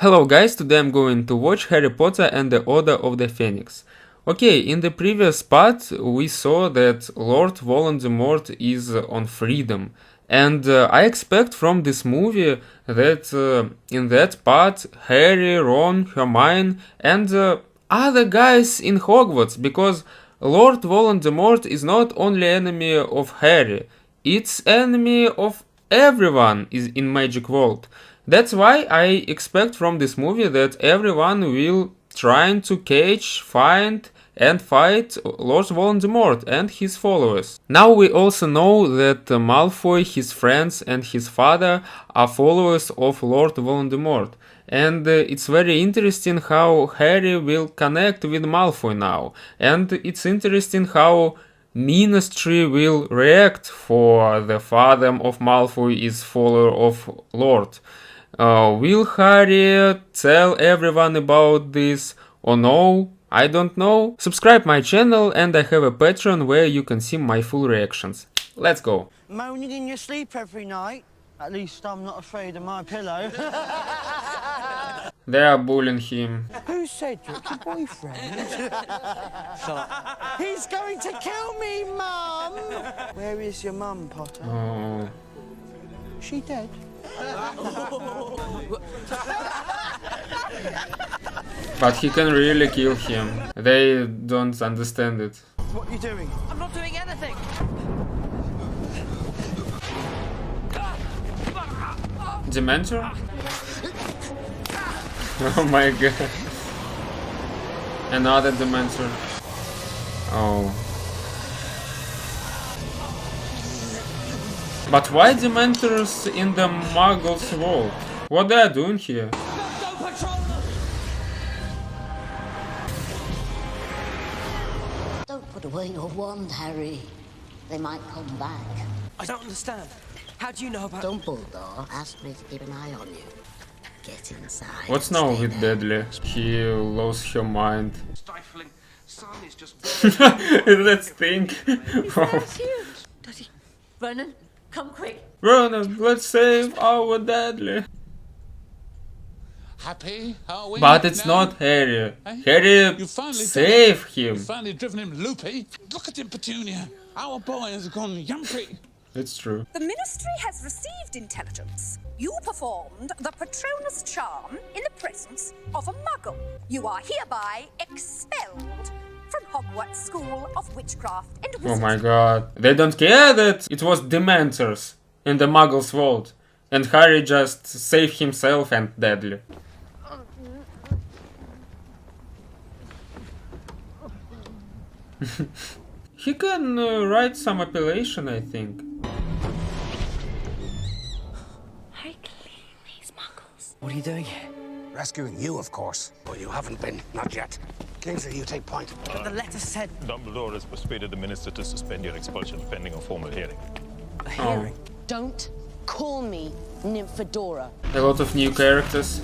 Hello guys, today I'm going to watch Harry Potter and the Order of the Phoenix. Okay, in the previous part we saw that Lord Voldemort is on freedom, and I expect from this movie that in that part Harry, Ron, Hermione and other guys in Hogwarts, because Lord Voldemort is not only enemy of Harry, it's enemy of everyone is in Magic World. That's why I expect from this movie that everyone will trying to catch, find and fight Lord Voldemort and his followers. Now we also know that Malfoy, his friends and his father are followers of Lord Voldemort. And it's very interesting how Harry will connect with Malfoy now. And it's interesting how Ministry will react, for the father of Malfoy is follower of Lord. Will Harry tell everyone about this or no? I don't know. Subscribe my channel and I have a Patreon where you can see my full reactions. Let's go. Moaning in your sleep every night? At least I'm not afraid of my pillow. They are bullying him. Who said you're your boyfriend? Shut up. He's going to kill me, Mum! Where is your mum, Potter? Oh. She dead? But he can really kill him. They don't understand it. What are you doing? I'm not doing anything. Dementor? Oh my god. Another Dementor. Oh. But why Dementors in the Muggles world? What they are doing here? Don't put away your wand, Harry. They might come back. I don't understand. How do you know about... Dumbledore asked me to keep an eye on you. Get inside. What's now with Deadly? He lost her mind. Stifling sun is just... That thing. Daddy, Brennan, come quick. Ronan, let's save our Deadly. Happy? Are we? But it's now? not Harry. Eh? Harry You finally save him. You've finally driven him loopy. Look at him, Petunia. Our boy has gone yumpy. It's true. The Ministry has received intelligence. You performed the Patronus charm in the presence of a Muggle. You are hereby expelled from Hogwarts School of Witchcraft and Wizardry. Oh my god. They don't care that it was Dementors in the Muggles world. And Harry just saved himself and Deadly. He can write some appellation, I think. Harry, clean these muggles. What are you doing here? Rescuing you, of course. But you haven't been, not yet. Kingsley, you take point. But the letter said... Dumbledore has persuaded the minister to suspend your expulsion pending a formal hearing. A hearing. Don't call me Nymphadora. A lot of new characters.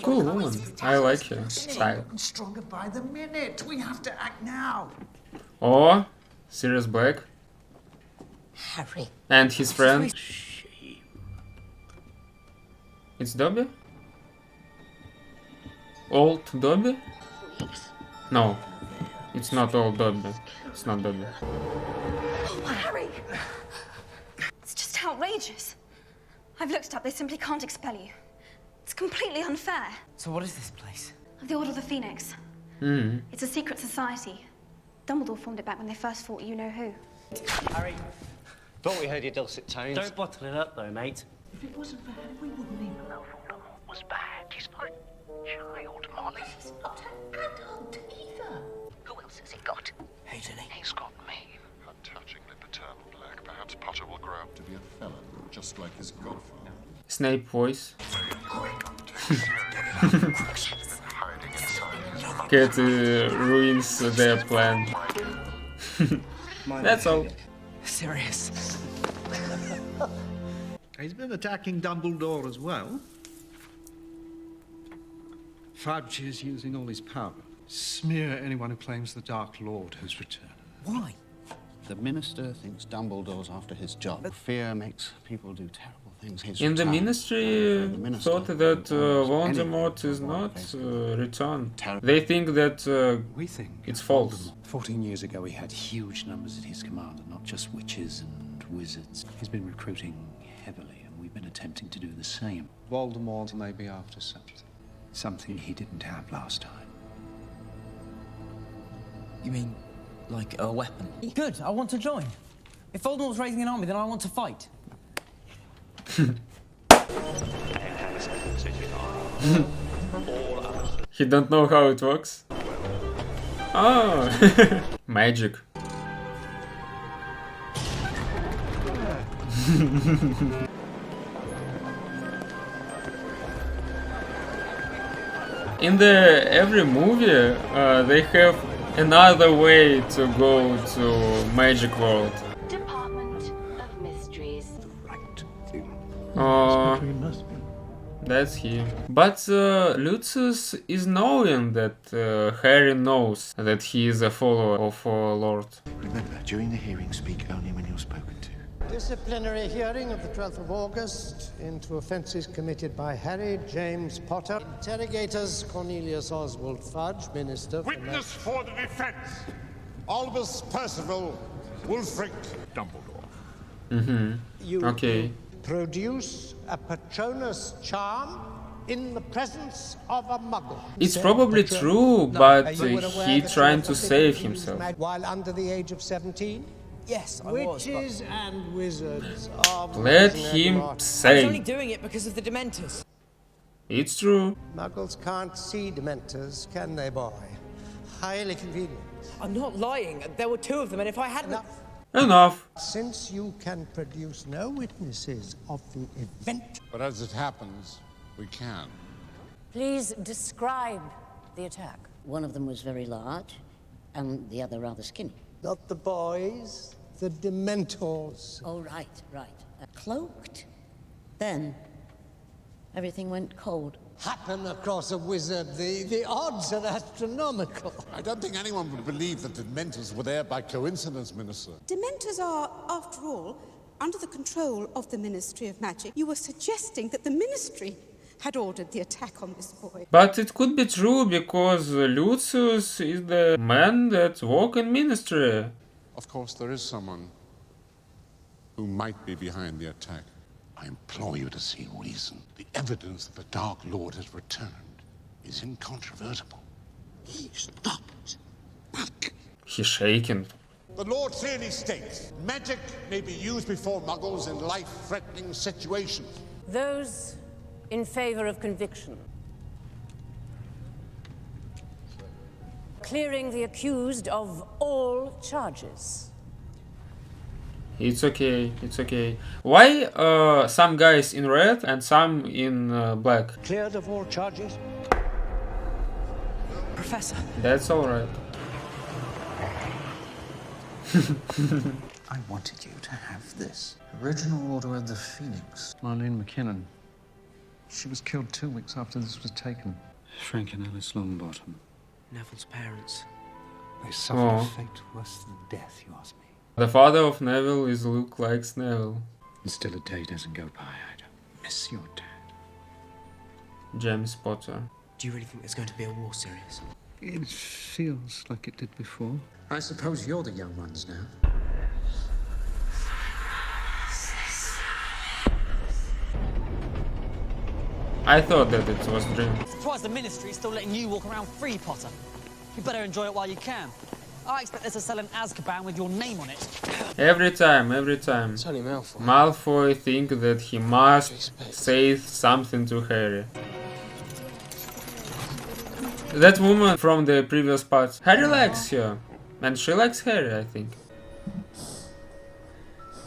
Cool woman. I like her style. Stronger by the minute. We have to act now. Oh, Sirius Black Harry. and his friend. It's Dobby? Old Dobby? No, it's not old Dobby. It's not Dobby. Harry! It's just outrageous. I've looked it up. They simply can't expel you. It's completely unfair. So what is this place? The Order of the Phoenix. It's a secret society. Dumbledore formed it back when they first fought you-know-who. Harry, thought we heard your dulcet tones. Don't bottle it up though, mate. If it wasn't for Harry, we wouldn't even know Voldemort was bad. He's not a child, Molly. He's not an adult either. Who else has he got? Hey, Lily. He's got me. Untouchingly paternal, Black. Perhaps Potter will grow up to be a felon, just like his godfather. Snape voice. Cat ruins their plan. That's all. Serious. He's been attacking Dumbledore as well. Fudge is using all his power. Smear anyone who claims the Dark Lord has returned. Why? The Minister thinks Dumbledore's after his job. Fear makes people do terrible things. His In the return. Ministry The Minister thought that Voldemort anything is not basically. returned. Terrible. They think that We think it's false. 14 years ago, he had huge numbers at his command, and not just witches and wizards. He's been recruiting heavily, and we've been attempting to do the same. Voldemort may be after something. Something he didn't have last time. You mean, like a weapon? Good, I want to join. If Voldemort's raising an army, then I want to fight. He don't know how it works. Oh, magic. In every movie, they have another way to go to Magic World. Department of Mysteries. That's he. But Lucius is knowing that Harry knows that he is a follower of Lord. Remember, during the hearing, speak only when you're spoken to. Disciplinary hearing of the 12th of August into offences committed by Harry James Potter. Interrogators Cornelius Oswald Fudge, Minister. Witness for the defense, Albus Percival Wulfric Dumbledore. You Okay. produce a Patronus charm in the presence of a muggle. It's Said probably Patronus. true, No, but are you aware he that trying you to were save forbidden to use himself. while under the age of 17? Yes, I was. but Witches and wizards are Let poison him and I was say. only doing it because of the Dementors. It's true. Muggles can't see Dementors, can they, boy? Highly convenient. I'm not lying. There were two of them, and if I hadn't... Enough. Enough. Since you can produce no witnesses of the event, But as it happens, we can. Please describe the attack. One of them was very large, and the other rather skinny. not the boys, the Dementors. Oh, right. Cloaked. Then, everything went cold. Happen across a wizard, the odds are astronomical. I don't think anyone would believe that the Dementors were there by coincidence, Minister. Dementors are, after all, under the control of the Ministry of Magic. You were suggesting that the Ministry had ordered the attack on this boy. But it could be true because Lucius is the man that work in ministry. Of course, there is someone who might be behind the attack. I implore you to see reason. The evidence that the Dark Lord has returned. Is incontrovertible. He's not back. He's shaking. The Lord clearly states, magic may be used before muggles in life-threatening situations. Those in favor of conviction. Clearing the accused of all charges. It's okay, it's okay. Why some guys in red and some in black? Cleared of all charges? Professor. That's alright. I wanted you to have this. Original Order of the Phoenix. Marlene McKinnon. She was killed 2 weeks after this was taken. Frank and Alice Longbottom. Neville's parents. They suffered Oh. a fate worse than death, you ask me. The father of Neville is Luke likes Neville. And still a day doesn't go by. I don't miss your dad. James Potter. Do you really think there's going to be a war, Sirius? It feels like it did before. I suppose you're the young ones now. I thought that it was a dream. Surprised the Ministry is still letting you walk around free, Potter. You better enjoy it while you can. I expect there's a cell in Azkaban with your name on it. Every time. It's only Malfoy. Malfoy think that he must say something to Harry. That woman from the previous parts. Harry likes her. And she likes Harry, I think.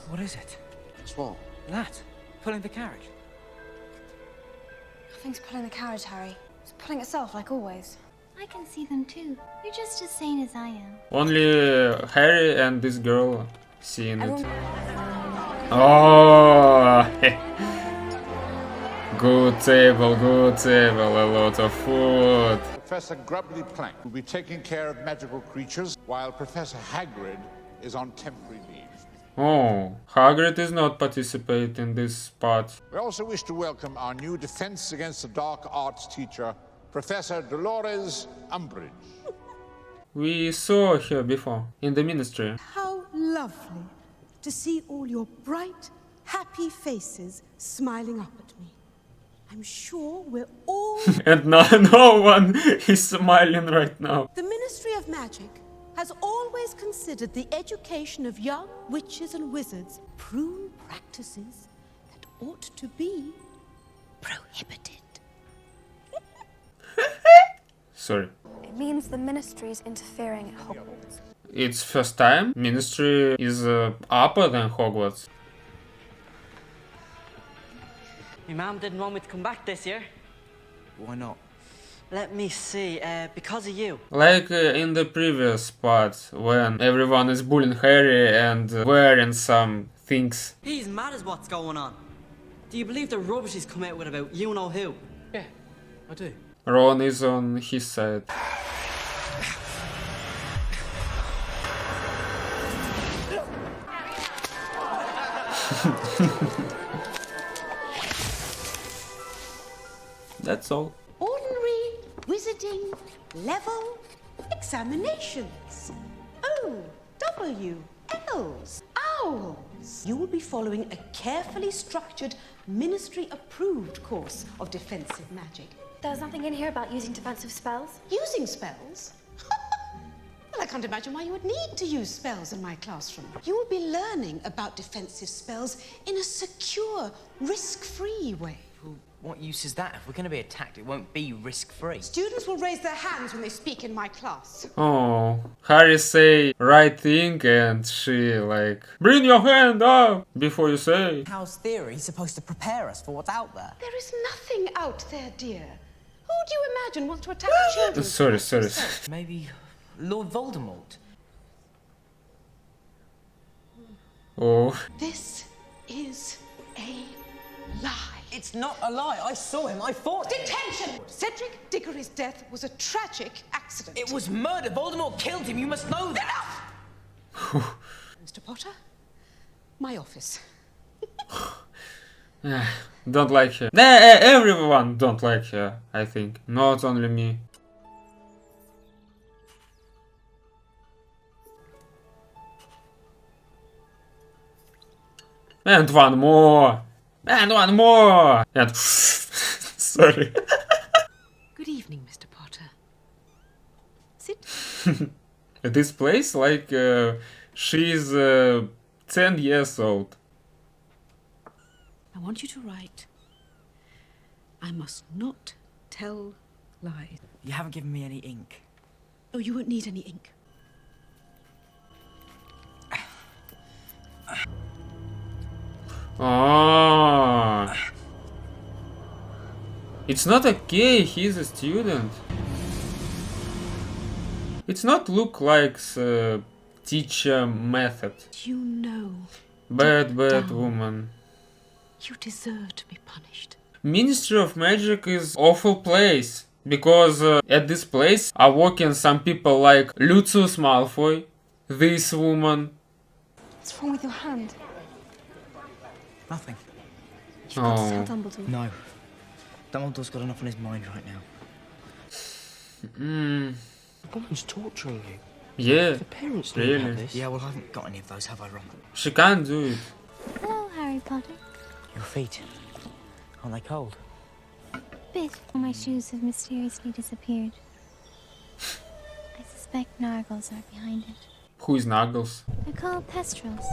What is it? What's what? That. Pulling the carriage. Nothing's pulling the carriage, Harry. It's pulling itself, like always. I can see them too. You're just as sane as I am. Only Harry and this girl seeing it. Oh! Good table, a lot of food. Professor Grubbly Plank will be taking care of magical creatures while Professor Hagrid is on temporary leave. Oh, Hagrid is not participating in this part. We also wish to welcome our new Defense Against the Dark Arts teacher, Professor Dolores Umbridge. We saw her before in the Ministry. How lovely to see all your bright, happy faces smiling up at me. I'm sure we're all... And no one is smiling right now. The Ministry of Magic has always considered the education of young witches and wizards prune practices that ought to be prohibited. Sorry. It means the Ministry's interfering at Hogwarts. It's first time Ministry is upper than Hogwarts. My mum didn't want me to come back this year. Why not? Let me see, because of you. Like in the previous part, when everyone is bullying Harry and wearing some things. He's mad as what's going on. Do you believe the rubbish he's come out with about you know who? Yeah, I do. Ron is on his side. That's all. Ordinary wizarding level examinations. O-W-Ls. Owls. You will be following a carefully structured, ministry-approved course of defensive magic. There's nothing in here about using defensive spells. Using spells? Well, I can't imagine why you would need to use spells in my classroom. You will be learning about defensive spells in a secure, risk-free way. Well, what use is that? If we're going to be attacked, it won't be risk-free. Students will raise their hands when they speak in my class. Oh, Harry say right thing and she like, bring your hand up before you say. How's theory supposed to prepare us for what's out there? There is nothing out there, dear. Who do you imagine wants to attack children? Sorry. Maybe Lord Voldemort. Oh. This is a lie. It's not a lie. I saw him. I fought him. Detention! Cedric Diggory's death was a tragic accident. It was murder. Voldemort killed him. You must know that. Enough! Mr. Potter, my office. Don't like her. Everyone don't like her, I think. Not only me. And one more! And one more! And sorry. Good evening, Mr. Potter. Sit. This place, like, she's 10 years old. I want you to write, I must not tell lies. You haven't given me any ink. Oh, you won't need any ink. Oh. It's not okay, he's a student. It's not look like teacher method. You know. Bad woman. You deserve to be punished. Ministry of Magic is awful place. Because at this place are working some people like Lucius Malfoy, this woman. What's wrong with your hand? Nothing. You've got to tell Dumbledore. No. Dumbledore's got enough on his mind right now. The woman's torturing you. Yeah, the parents knew really. about this. Yeah, well, I haven't got any of those, have I, Ron? She can't do it. Hello, Harry Potter. Your feet. Aren't they cold? Bit. My shoes have mysteriously disappeared. I suspect Nargles are behind it. Who is Nargles? They're called Pestrels.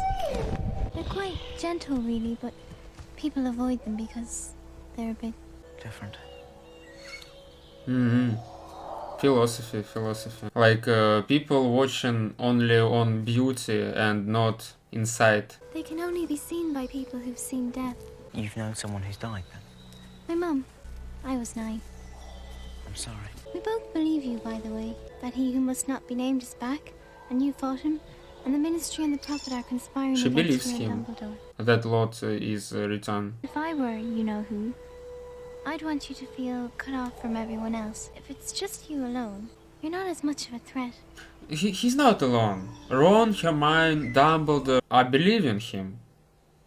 They're quite gentle, really, but people avoid them because they're a bit different. Philosophy. Like people watching only on beauty and not inside. They can only be seen by people who've seen death. You've known someone who's died, then? My mum. I was 9. I'm sorry. We both believe you, by the way, that he who must not be named is back, and you fought him, and the Ministry and the Prophet are conspiring She against believes you and him Dumbledore. that Lot is returned. If I were you-know-who, I'd want you to feel cut off from everyone else. If it's just you alone, you're not as much of a threat. He's not alone. Ron, Hermione, Dumbledore, I believe in him.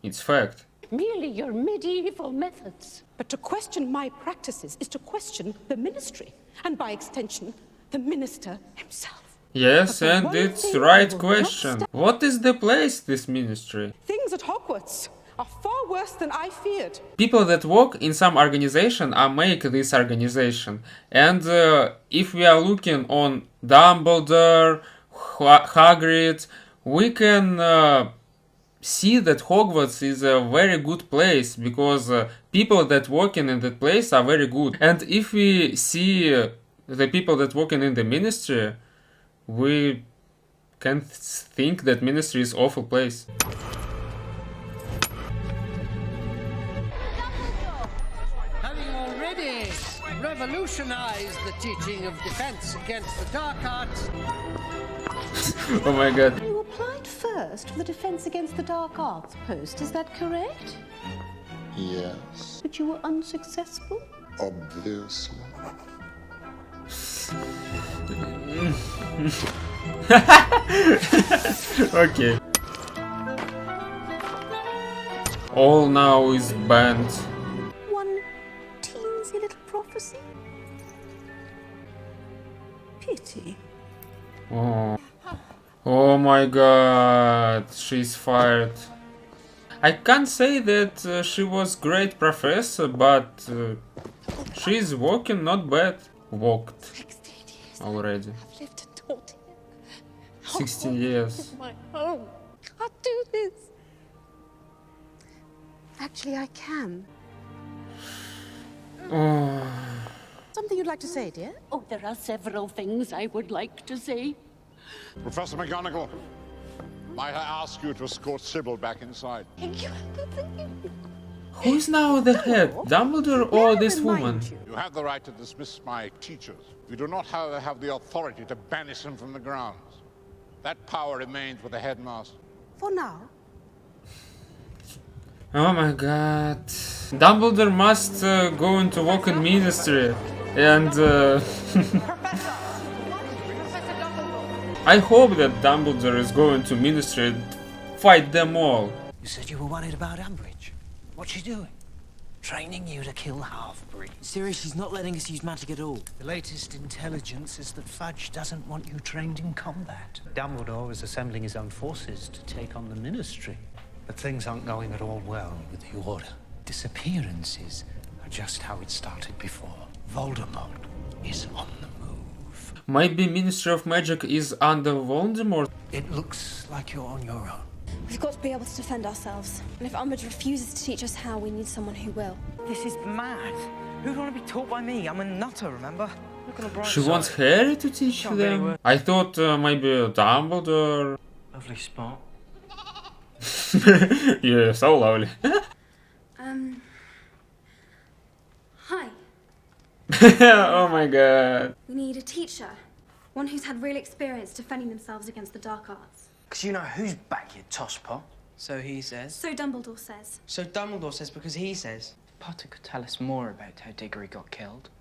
It's fact. Merely your medieval methods. But to question my practices is to question the ministry, and by extension, the minister himself. Yes, and it's right question. What is the place, this ministry? Things at Hogwarts are far worse than I feared. People that work in some organization are make this organization. And if we are looking on Dumbledore, Hagrid, we can see that Hogwarts is a very good place because people that working in that place are very good. And if we see the people that working in the ministry, we can think that ministry is awful place. Having already revolutionized the teaching of defense against the dark arts. Oh my god. You applied first for the Defense Against the Dark Arts post, is that correct? Yes, But you were unsuccessful? obviously. Okay. All now is banned. One teensy little prophecy? Pity. Oh. Oh my god, she's fired. I can't say that she was great professor, but she's walking not bad. Walked already. I've lived and taught here. 16 years. My home. Can't do this. Actually, I can. Oh. Something you'd like to say, dear? Oh, there are several things I would like to say. Professor McGonagall, might I ask you to escort Sybil back inside? Thank you. Thank you. Who's now the head, Dumbledore or this woman? You have the right to dismiss my teachers. You do not, however, have the authority to banish them from the grounds. That power remains with the headmaster. For now. Oh my god. Dumbledore must go into work in ministry and I hope that Dumbledore is going to ministry and fight them all. You said you were worried about Umbridge. What's she doing? Training you to kill half-breeds. Seriously, she's not letting us use magic at all. The latest intelligence is that Fudge doesn't want you trained in combat. Dumbledore is assembling his own forces to take on the Ministry. But things aren't going at all well with the Order. Disappearances are just how it started before. Voldemort is on the move. Maybe Ministry of Magic is under Voldemort? It looks like you're on your own. We've got to be able to defend ourselves. And if Umbridge refuses to teach us how, we need someone who will. This is mad. Who'd want to be taught by me? I'm a nutter, remember? Look on the bright She side. wants Harry to teach Can't really them? work. I thought maybe Dumbledore. Lovely spot. Yeah, so lovely. Hi. Oh my god. We need a teacher. One who's had real experience defending themselves against the dark arts. Because you know who's back, you tosspot. So he says. So Dumbledore says. So Dumbledore says because he says. Potter could tell us more about how Diggory got killed.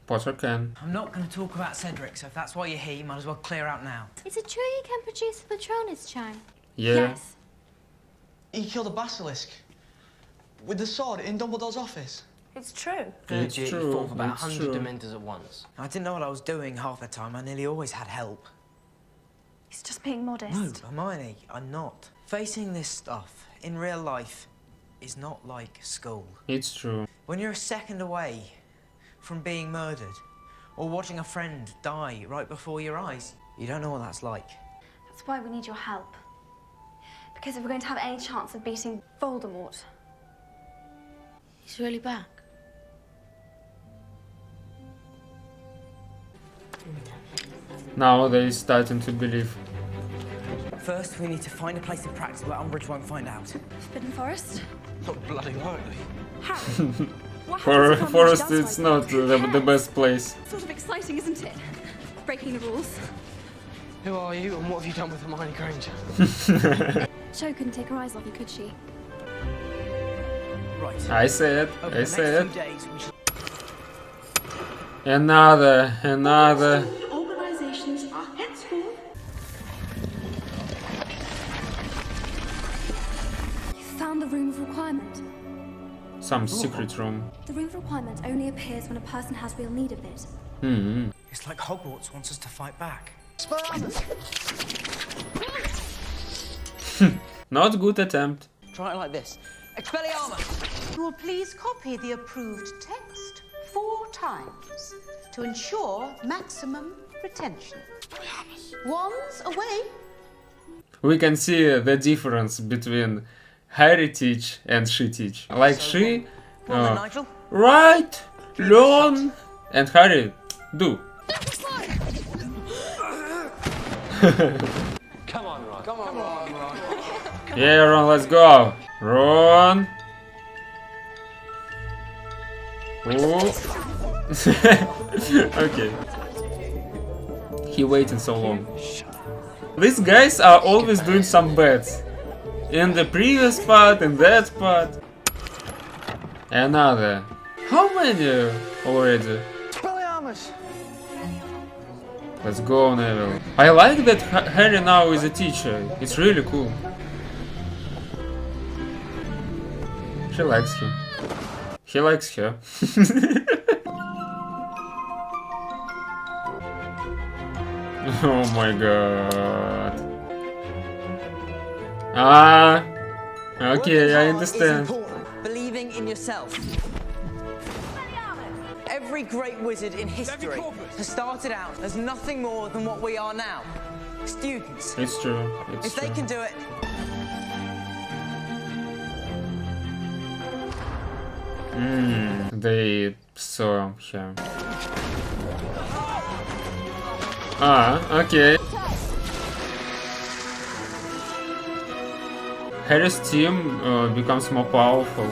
Potter can. I'm not going to talk about Cedric, so if that's why you're here, you might as well clear out now. Is it true you can produce a Patronus charm? Yeah. Yes. He killed a basilisk with the sword in Dumbledore's office. It's true. It's Legit, true, you fought for about it's 100 true. Dementors at once. I didn't know what I was doing half the time. I nearly always had help. He's just being modest. No, Hermione, I'm not. Facing this stuff in real life is not like school. It's true. When you're a second away from being murdered or watching a friend die right before your eyes, you don't know what that's like. That's why we need your help. Because if we're going to have any chance of beating Voldemort... He's really back. Now they're starting to believe. First, we need to find a place of practice where Umbridge won't find out. Forbidden Forest? Not bloody likely. Harry, what For happens if Umbridge Forest, does it's find not the best place. Sort of exciting, isn't it? Breaking the rules. Who are you and what have you done with Hermione Granger? Jo couldn't take her eyes off you, could she? Right. I said. Over I the next said. few days, we should... Another. Organizations are henceforth. You found the room of requirement. Some secret room. The room of requirement only appears when a person has real need of it. It's like Hogwarts wants us to fight back. Not good attempt. Try it like this. Expelliarmus! You will please copy the approved text 4 times to ensure maximum retention. Wands away. We can see the difference between Harry teach and she teach. Like she, Well then, Nigel. right, learn, and Harry do. Come on, Ron. Come on, Ron. Yeah, Ron, let's go. Ron. Oh. Okay. He waited so long. These guys are always doing some bets. In the previous part, in that part. Another. How many already? Expelliarmus! Let's go, Neville. I like that Harry now is a teacher. It's really cool. She likes him. He likes her. Oh my god. Ah. Okay, I understand. Believing in yourself. Every great wizard in history has started out as nothing more than what we are now. Students. It's true. If they can do it, They saw her. Ah, okay. Harry's team becomes more powerful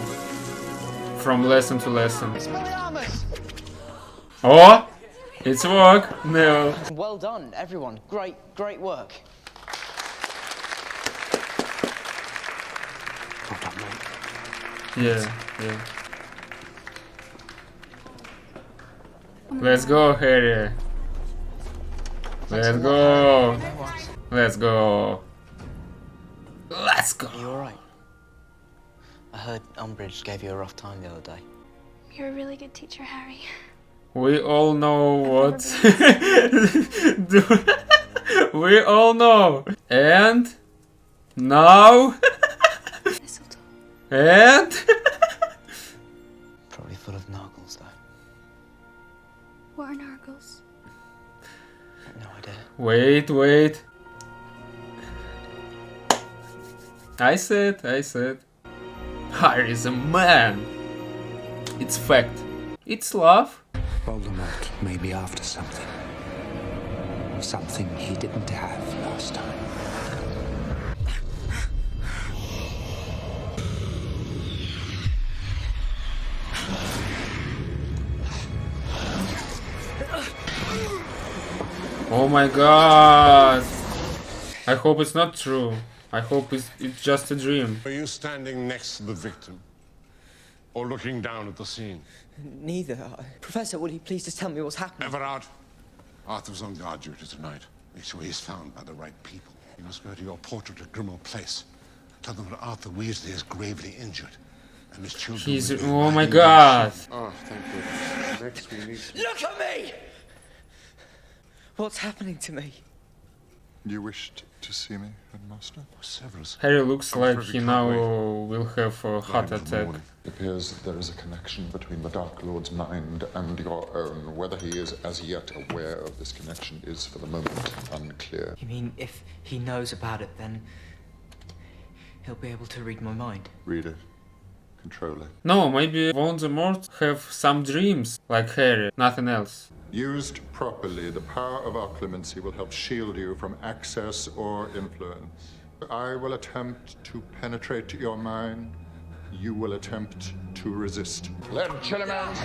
from lesson to lesson. Oh, it's work. No. well done, everyone. Great work. Yeah. Let's go, Harry. Let's go. Let's go. Let's go. Are you alright? I heard Umbridge gave you a rough time the other day. You're a really good teacher, Harry. We all know what. We all know. And now. And. Probably full of nargles, though. What are nargles? No idea. Wait. I said. Harry's a man. It's fact. It's love. Voldemort may be after something. Something he didn't have last time. Oh my god. I hope it's not true. I hope it's just a dream. Are you standing next to the victim? Or looking down at the scene? Neither. Professor, will you please just tell me what's happening? Everard, Arthur's on guard duty tonight. Make sure he's found by the right people. You must go to your portrait at Grimmauld Place. Tell them that Arthur Weasley is gravely injured. And his children... He's... Oh my god. Oh, thank you. Next we need... Look at me! What's happening to me? You wished to see me, Headmaster? Severus. Harry looks like he now will have a heart attack. It appears that there is a connection between the Dark Lord's mind and your own. Whether he is as yet aware of this connection is, for the moment, unclear. You mean if he knows about it, then he'll be able to read my mind? Read it. Control it. No, maybe Voldemort have some dreams, like Harry, nothing else. Used properly, the power of our clemency will help shield you from access or influence. I will attempt to penetrate your mind. You will attempt to resist. Let Chilliman...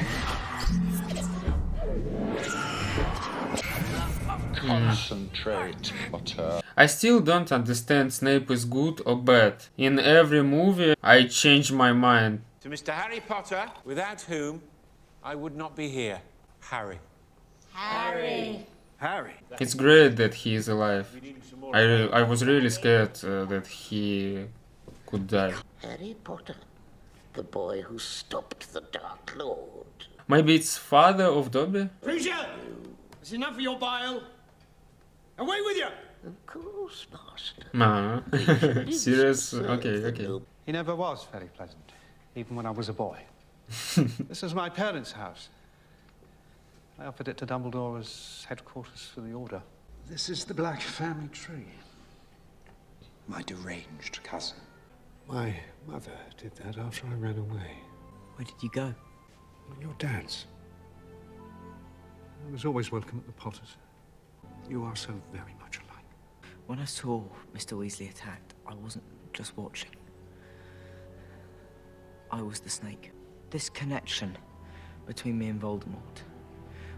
Concentrate, Potter. I still don't understand Snape is good or bad. In every movie I change my mind. To Mr. Harry Potter, without whom I would not be here. Harry. Harry. Harry. It's great that he is alive. I was really scared that he could die. Harry Potter, the boy who stopped the Dark Lord. Maybe it's father of Dobby? Frasier! It's enough of your bile. Away with you! Of course, Master. Nah. Serious? Okay. He never was very pleasant, even when I was a boy. This is my parents' house. I offered it to Dumbledore as headquarters for the Order. This is the Black family tree. My deranged cousin. My mother did that after I ran away. Where did you go? Your dad's. I was always welcome at the Potters. You are so very much alike. When I saw Mr. Weasley attacked, I wasn't just watching. I was the snake. This connection between me and Voldemort.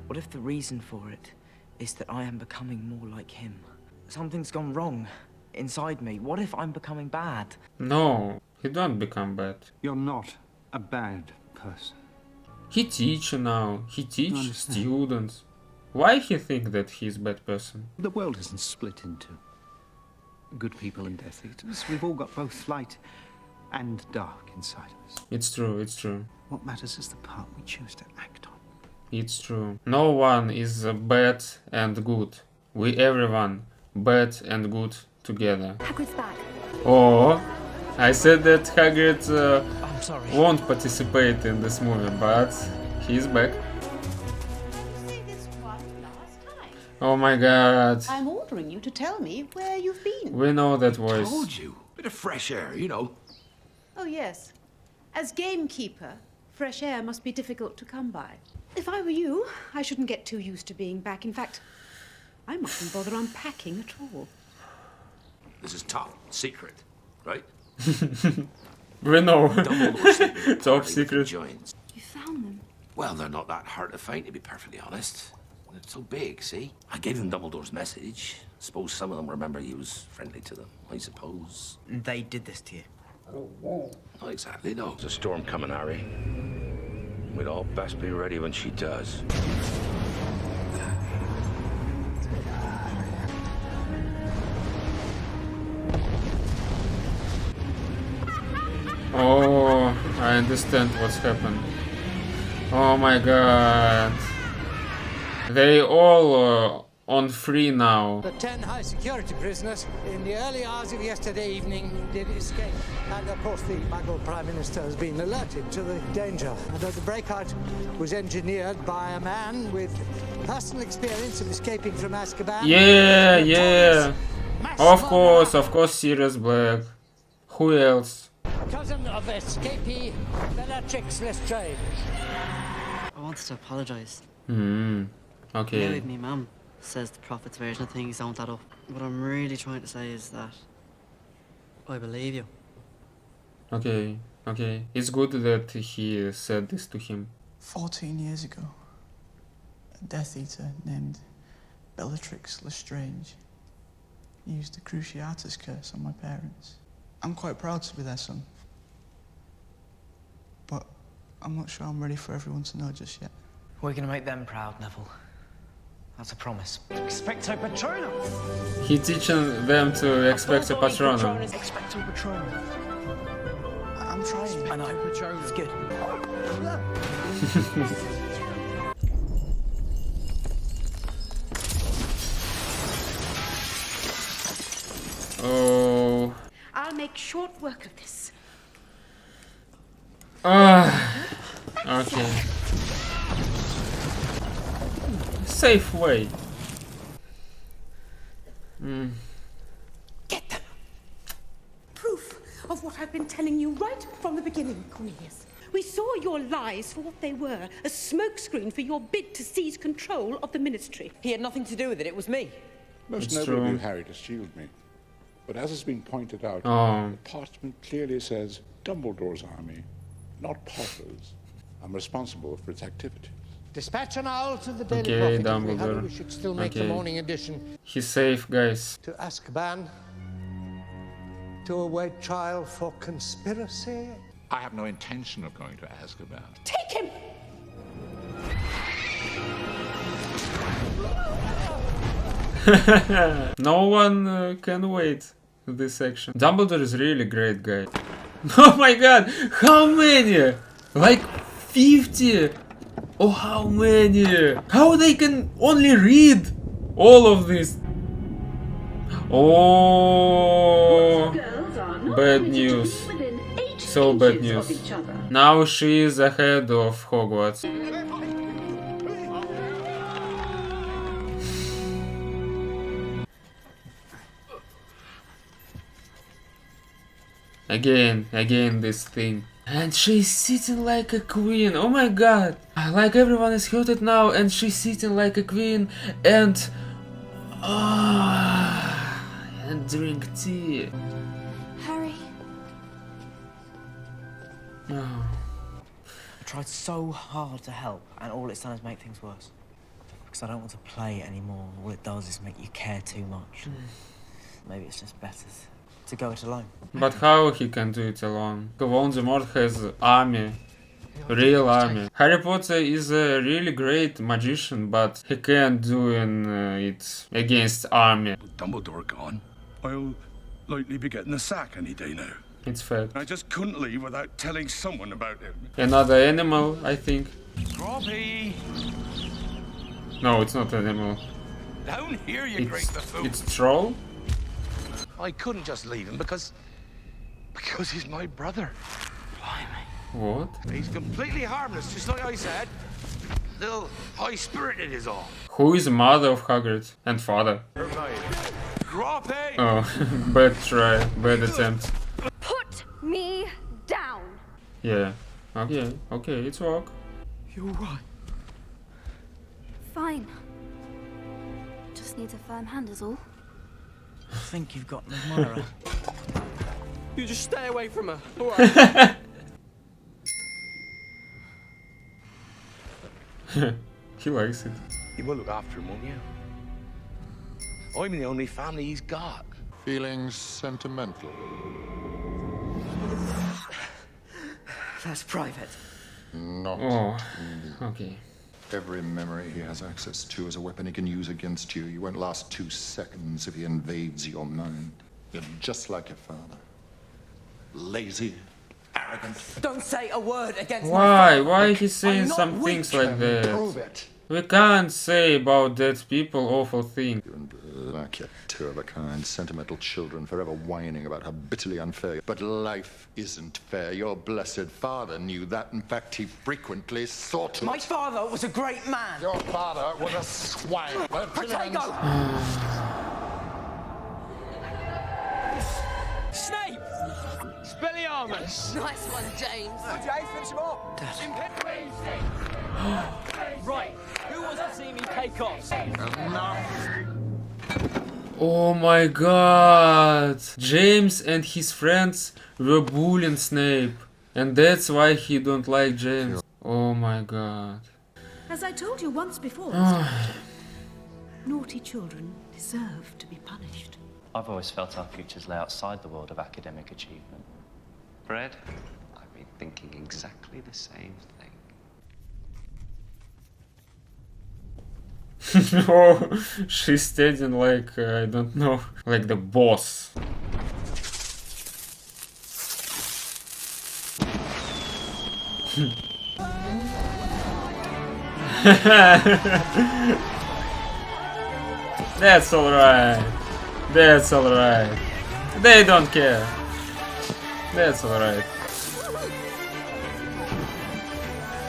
What if the reason for it is that I am becoming more like him? Something's gone wrong inside me. What if I'm becoming bad? No, he don't become bad. You're not a bad person. He teach now. He teach students. Why he think that he's bad person? The world isn't split into good people and Death Eaters. We've all got both light and dark inside of us. It's true, it's true. What matters is the part we choose to act on. It's true. No one is bad and good. We everyone bad and good together. Hagrid's back. Oh, I said that Hagrid I'm sorry. won't participate in this movie, but he's back. Oh my god. I'm ordering you to tell me where you've been. We know that voice. Told you. Bit of fresh air, you know. Oh, yes. As gamekeeper, fresh air must be difficult to come by. If I were you, I shouldn't get too used to being back. In fact, I mustn't bother unpacking at all. This is top secret, right? We know. Dumbledore's sleeping Top party secret. with the Giants. You found them. Well, they're not that hard to find, to be perfectly honest. They're so big, see? I gave them Dumbledore's message. Suppose some of them remember he was friendly to them, I suppose. They did this to you. Not exactly, no. There's a storm coming, Harry. We'd all best be ready when she does. Oh, I understand what's happened. Oh my god. They all on free now. The 10 high security prisoners in the early hours of yesterday evening did escape. And of course the Muggle Prime Minister has been alerted to the danger. And the breakout was engineered by a man with personal experience of escaping from Azkaban. Yeah. Of course, Sirius Black. Who else? Cousin of escapee Bellatrix Lestrange. I wanted to apologise. Okay. Maybe me mum says the prophet's version of things don't add up. What I'm really trying to say is that I believe you. Okay. It's good that he said this to him. 14 years ago, a Death Eater named Bellatrix Lestrange used the Cruciatus curse on my parents. I'm quite proud to be their son, but I'm not sure I'm ready for everyone to know just yet. We're gonna make them proud, Neville. That's a promise. Expecto Patronum! He teaching them to Expecto Patronum. Expecto Patronum. I'm trying. I know. Patronum. It's good. Oh. I'll make short work of this. Okay. Safe way. Get them. Proof of what I've been telling you right from the beginning, Cornelius. We saw your lies for what they were, a smokescreen for your bid to seize control of the Ministry. He had nothing to do with it. It was me. Most It's noble of true. you, Harry, to shield me. But as has been pointed out, Oh. the parchment clearly says Dumbledore's army, not Potter's. I'm responsible for its activities. Dispatch an owl to the Daily Okay, Prophet. If we Dumbledore. hurry, we should still make the Okay. morning edition. He's safe, guys. To Azkaban. To await trial for conspiracy. I have no intention of going to Azkaban. Take him! No one can wait this section. Dumbledore is really great guy. Oh my god, how many? Like 50? Oh, how many? How they can only read all of this? Oh, bad news. So bad news. Now she is ahead of Hogwarts. Again this thing. And she's sitting like a queen. Oh my god. Like everyone is hurted now and she's sitting like a queen and drink tea. Harry. Oh. I tried so hard to help, and all it's done is make things worse. Because I don't want to play anymore. All it does is make you care too much. Maybe it's just better to go it alone. But how he can do it alone? Voldemort has army. Real army. Harry Potter is a really great magician, but he can't do it against army. With Dumbledore gone, I'll likely be getting the sack any day now. It's fact. I just couldn't leave without telling someone about him. Another animal, I think. Groppy! No, it's not an animal. Down here, you great buffoon. It's troll? I couldn't just leave him because he's my brother. What? He's completely harmless, just like I said. Little high-spirited is all. Who is the mother of Hagrid? And father? Groppy! Oh, bad try, bad attempt. Put me down. Yeah. Okay, it's work. You're right. Fine. Just needs a firm hand is all. I think you've got an admirer. You just stay away from her, alright? He likes it. You will look after him, won't you? I'm the only family he's got. Feeling sentimental? That's private. Not. Oh, okay. Every memory he has access to is a weapon he can use against you. You won't last 2 seconds if he invades your mind. You're just like your father. Lazy, arrogant. Don't say a word against Why? my Why father. he saying I'm not some weak. things like that? Prove it. We can't say about dead people awful things. Like your two of a kind, sentimental children forever whining about how bitterly unfair. But life isn't fair. Your blessed father knew that. In fact, he frequently sought it. My father was a great man. Your father was a swine. Protego! Snape! Expelliarmus! Nice one, James. James, finish him off! Right, who wants to see me take off? Oh my god! James and his friends were bullying Snape. And that's why he don't like James. Oh my god. As I told you once before, naughty children deserve to be punished. I've always felt our futures lay outside the world of academic achievement. Fred? I've been thinking exactly the same thing. Oh, she's standing like, I don't know, like the boss. That's alright. That's alright. They don't care. That's alright.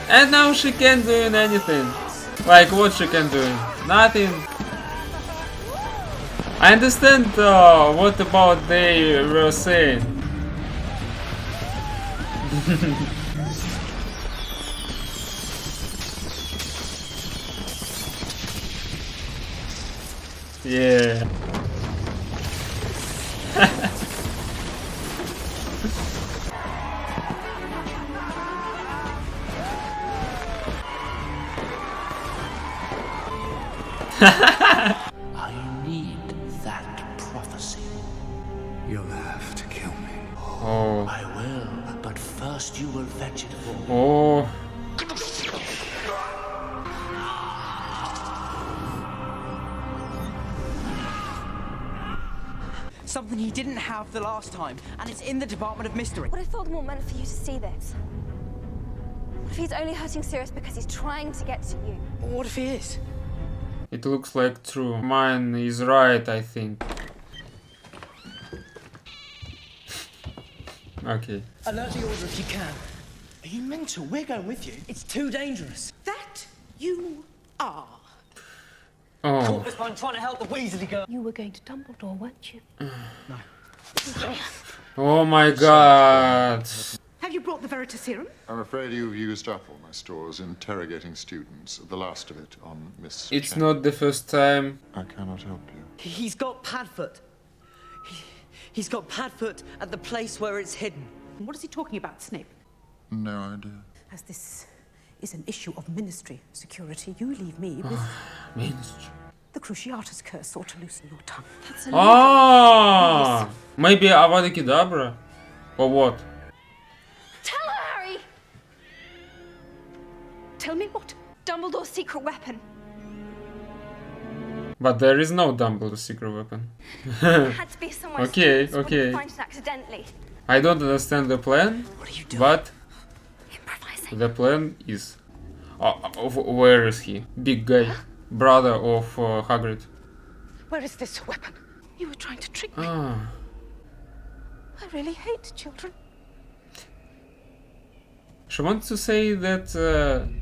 And now she can't do anything. Like what she can do? Nothing. I understand what about they were saying. Yeah. I need that prophecy. You'll have to kill me. Oh. I will, but first you will fetch it for me. Oh. Something he didn't have the last time, and it's in the Department of Mystery. What if Voldemort meant for you to see this? What if he's only hurting Sirius because he's trying to get to you? What if he is? It looks like true. Mine is right, I think. Okay. Alert the Order if you can. Are you mental? We're going with you. It's too dangerous. That you are. Oh. Corpus Bond trying to help the Weasley girl. You were going to Dumbledore, weren't you? No. Oh my god. Have you brought the Veritaserum? I'm afraid you've used up all my stores interrogating students, the last of it on Miss It's Chen. not the first time. I cannot help you. He's got Padfoot. He's got Padfoot at the place where it's hidden. What is he talking about, Snape? No idea. As this is an issue of Ministry security, you leave me with Ministry. the Cruciatus curse ought to loosen your tongue. That's a Ah, maybe Avada Kedavra? Or what? Tell her, Harry! Tell me what? Dumbledore's secret weapon. But there is no Dumbledore's secret weapon. It had to be somewhere. Okay, students wouldn't okay. find it accidentally. I don't understand the plan, but the plan is... where is he? Big guy. Brother of Hagrid. Where is this weapon? You were trying to trick me. Ah. I really hate children. She wants to say that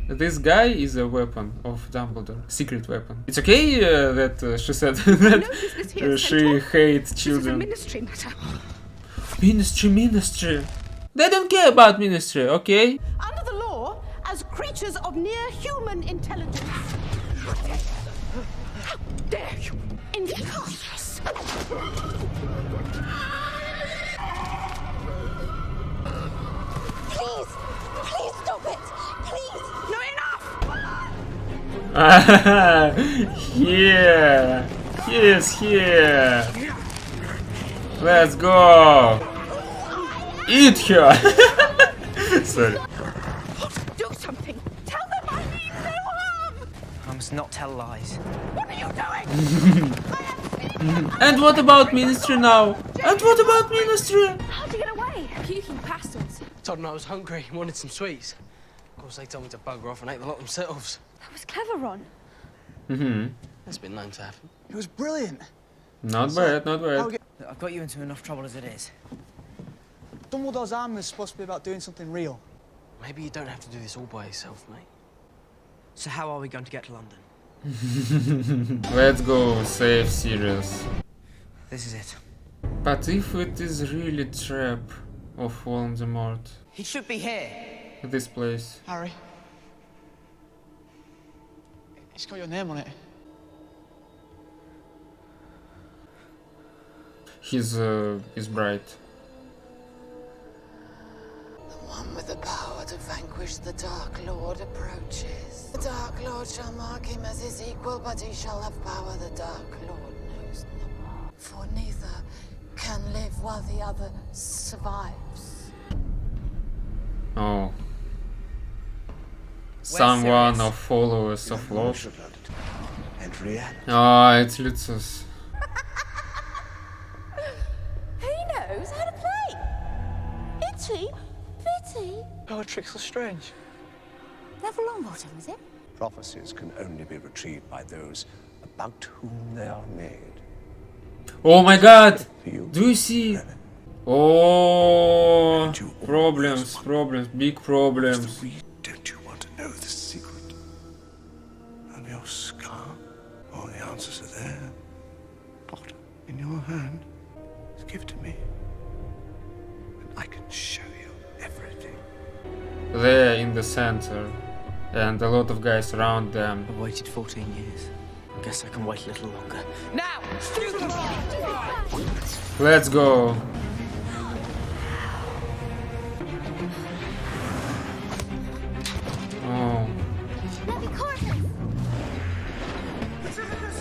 this guy is a weapon of Dumbledore. Secret weapon. It's okay that she said that she hates This is a children. ministry matter. Ministry. They don't care about ministry, okay? Under the law, as creatures of near human intelligence. How dare you encourage us? Please! Please stop it! Please! No, enough! Here! He is here! Let's go! Eat her! Sorry. Do something! Tell them I mean no harm! I must not tell lies. What are you doing? And what about ministry now? And what about ministry? How'd you get away? Puking past us. Told them I was hungry and wanted some sweets. Of course, they told me to bugger off and ate the lot themselves. That was clever, Ron. That's been known to happen. It was brilliant. Not bad, not bad. Look, I've got you into enough trouble as it is. Dumbledore's arm is supposed to be about doing something real. Maybe you don't have to do this all by yourself, mate. So how are we going to get to London? Let's go save Sirius. This is it. But if it is really trap of Voldemort, He should be here. this place. Harry. It's got your name on it. He's bright. The one with the power to vanquish the Dark Lord approaches. The Dark Lord shall mark him as his equal, but he shall have power the Dark Lord knows not. For neither can live while the other survives. Oh. Someone of followers of Lord. Ah, it's Lucius. Who knows how to play? Itchy? Bitty? Bellatrix Lestrange. Neville Longbottom, is it? Prophecies can only be retrieved by those about whom they are made. Oh my god! Do you see? Oh, problems, big problems. Don't you want to know the secret of your scar? All the answers are there. Potter, in your hand. Give it to me. And I can show you everything. They're in the center, and a lot of guys around them. I waited 14 years. I guess I can wait a little longer. Now! Let's go. Oh.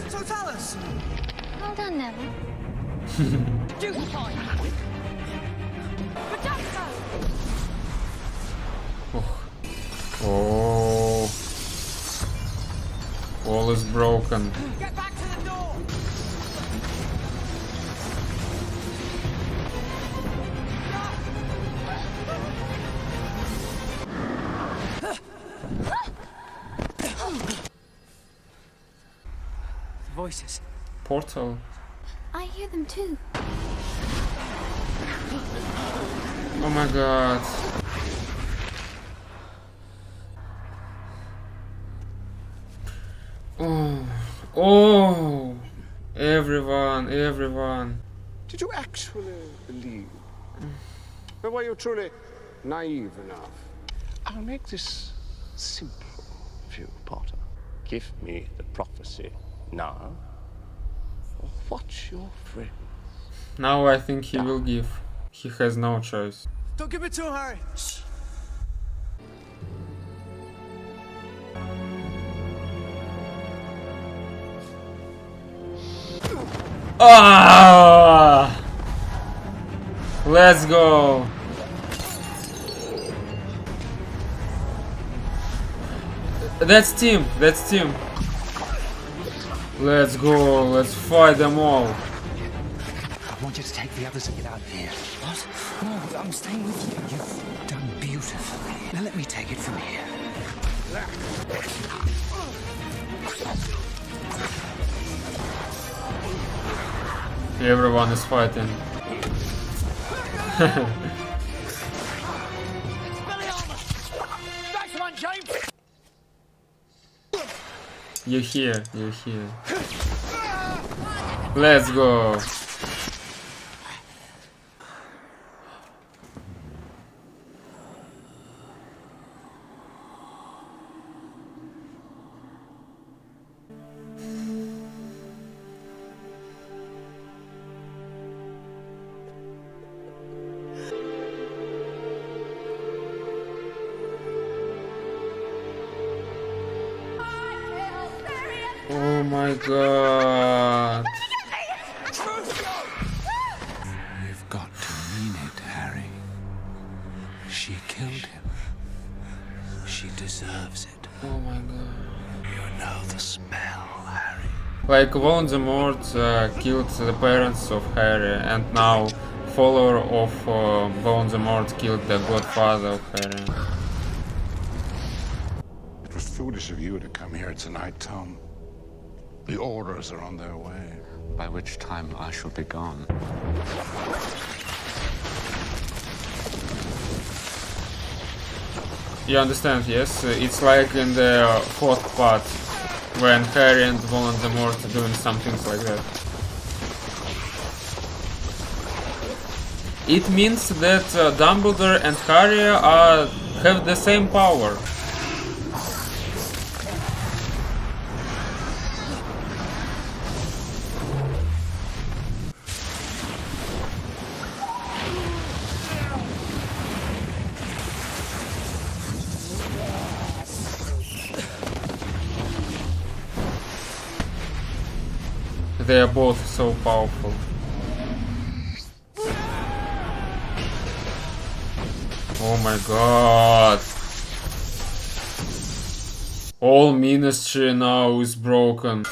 Totalis! Well done, Neville. was broken. Get back to the door! The voices. Portal. I hear them too. Oh my god. Oh, everyone. Did you actually believe? Or were you truly naive enough? I'll make this simple for you, Potter. Give me the prophecy now, or watch your friend. Now I think he will give. He has no choice. Don't give it to him, Harry. Shh. Ah! Let's go. That's team. Let's go. Let's fight them all. I want you to take the others and get out of here. What? No, I'm staying with you. You've done beautifully. Now let me take it from here. Everyone is fighting. Nice one, James! You're here. Let's go. Oh my god. You've got to mean it, Harry. She killed him. She deserves it. Oh my god. You know the smell, Harry. Like Voldemort killed the parents of Harry, and now follower of Voldemort killed the godfather of Harry. It was foolish of you to come here tonight, Tom. The orders are on their way. By which time I shall be gone. You understand, yes? It's like in the fourth part, when Harry and Voldemort are doing some things like that. It means that Dumbledore and Harry have the same power. They are both so powerful. Oh my god. All ministry now is broken.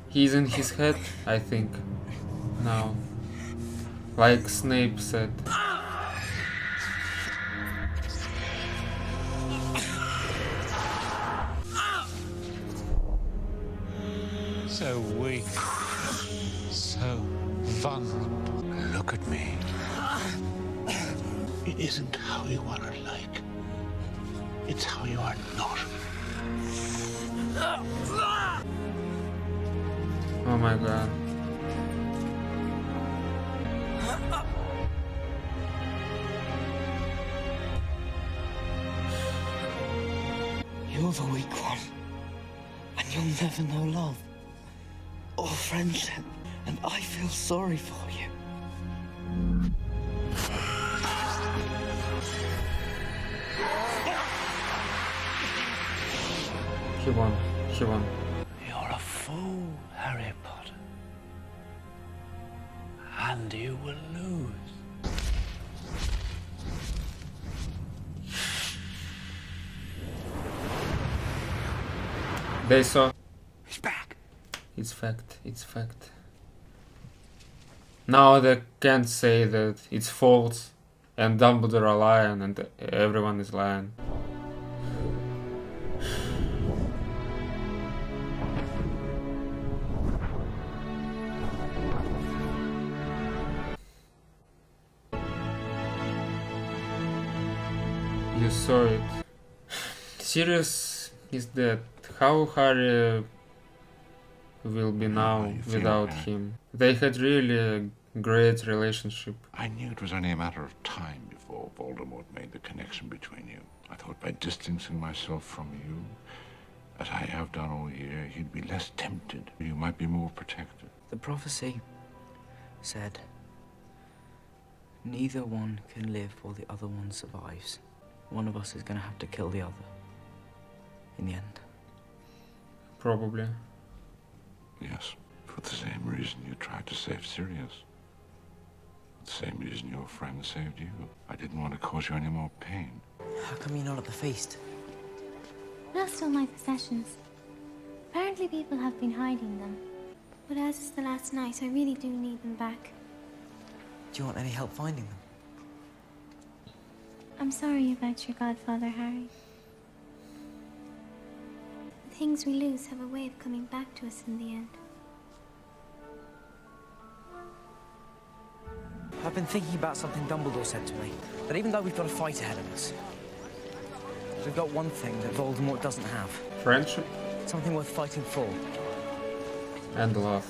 He's in his head, I think, now. Like Snape said. So weak, so vulnerable. Look at me. It isn't how you are like. It's how you are not. Oh my god. You're the weak one. And you'll never know love. Or friendship. And I feel sorry for you. He won. He won. You're a fool, Harry Potter. And you will lose. They saw. He's back. It's fact. It's fact. Now they can't say that it's false and Dumbledore are lying and everyone is lying. You saw it. Sirius is dead. How Harry will be now you feel, without Harry? him? They had really a great relationship. I knew it was only a matter of time before Voldemort made the connection between you. I thought by distancing myself from you, as I have done all year, he'd be less tempted. You might be more protected. The prophecy said, neither one can live while the other one survives. One of us is going to have to kill the other. In the end. Probably. Yes, for the same reason you tried to save Sirius. The same reason your friend saved you. I didn't want to cause you any more pain. How come you're not at the feast? Lost all my possessions. Apparently people have been hiding them. But as it's the last night, I really do need them back. Do you want any help finding them? I'm sorry about your godfather, Harry. The things we lose have a way of coming back to us in the end. I've been thinking about something Dumbledore said to me. That even though we've got a fight ahead of us, we've got one thing that Voldemort doesn't have. Friendship? Something worth fighting for. And love.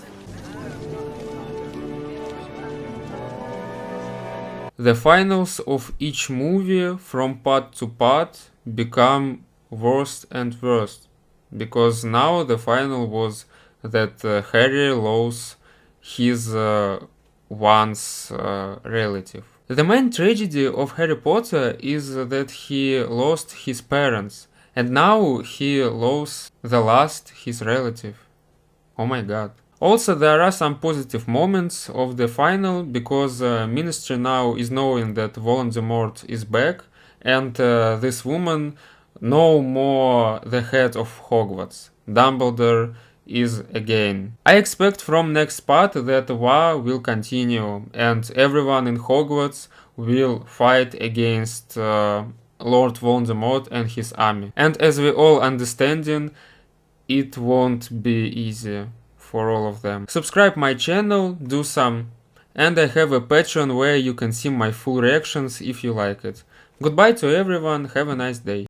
The finals of each movie from part to part become worse and worse. Because now the final was that Harry lost his once relative. The main tragedy of Harry Potter is that he lost his parents, and now he lost the last his relative. Oh my god. Also, there are some positive moments of the final, because Ministry now is knowing that Voldemort is back, and this woman no more the head of Hogwarts. Dumbledore is again. I expect from next part that war will continue and everyone in Hogwarts will fight against Lord Voldemort and his army. And as we all understanding, it won't be easy for all of them. Subscribe my channel, do some, and I have a Patreon where you can see my full reactions if you like it. Goodbye to everyone, have a nice day.